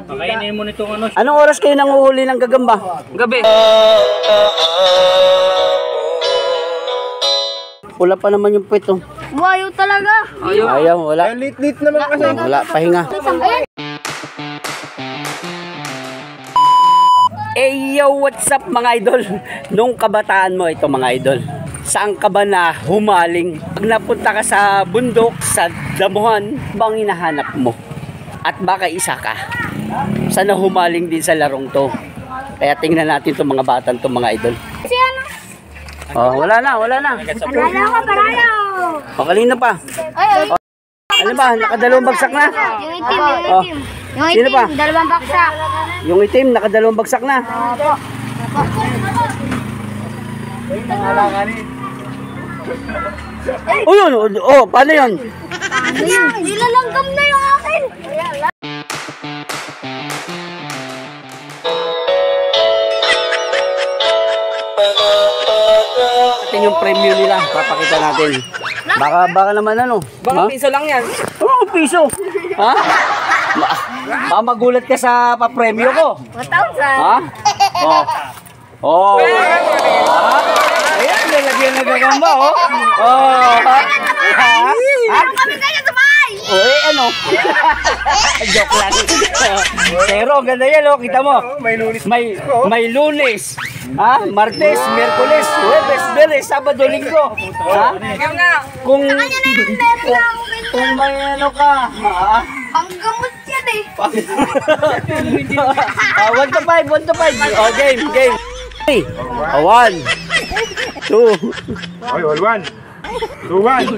Pakainin mo nitong ano. Anong oras kayo nanguhuli ng gagamba? Gabi. Wala pa naman yung puwet, oh. Ayaw talaga. Ayaw, wala. Lit-lit naman kasi. Wala, pahinga. Hey yo, what's up mga idol? Nung kabataan mo ito mga idol, saan ka ba na humaling? Pag napunta ka sa bundok, sa damuhan, bang hinahanap mo? At baka isa ka? Saan na humaling din sa larong to? Kaya tingnan natin itong mga batang to mga idol. Si ano? Oh, wala na. Paralo ko, paralo. O, kanina pa. Ay. Ano ba? Nakadalawang bagsak na? Yung itim, Oh. Yung Sino itim, pa? dalawang baksak. Yung itim, nakadalawang bagsak na. Opo. Oh, yun. Oh, paano yun? Nilalanggam na yung akin. Atin yung premyo nila. Papakita natin. Baka naman ano. Baka piso lang yan. Oh, piso. Ha? Baka magulat ka sa papremyo ko. 1,000. Ha? Oh. Oh. Ha? Ayan, nalagyan na gagamba, oh. Oh. Ha? Ha? Kami kayo sabay. Oh, eh, ano? Joke lang. Pero, ganda yan, oh. Kita mo. May Lunes. Ha? Martes, Miyerkules, Huwebes, Biyernes, Sabado, Linggo. Ha? Kung may ano ka, ha? Panggamot yan eh. 1 to 5, 1 to 5. Oh, game. 1, 2, Oy, all one. 2-1. 1.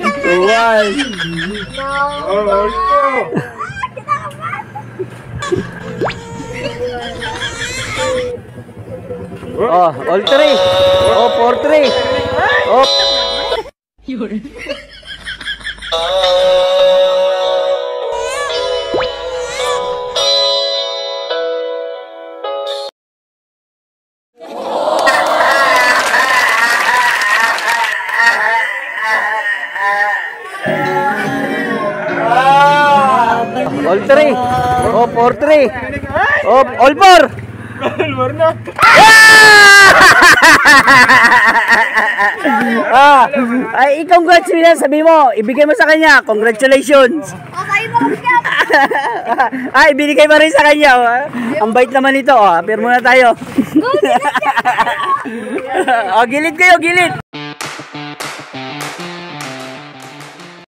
All two. Oh, all 3. Oh, 4-3. Oh. All 3. Oh, 4-3. Oh, all 4. Ay, congratulations. Sabi mo, ibigay mo sa kanya. Congratulations. Kasayin mo kami yan. Ay, binigay mo rin sa kanya. Ang bait naman ito. Appear muna tayo. Oh, gilid kayo, gilid.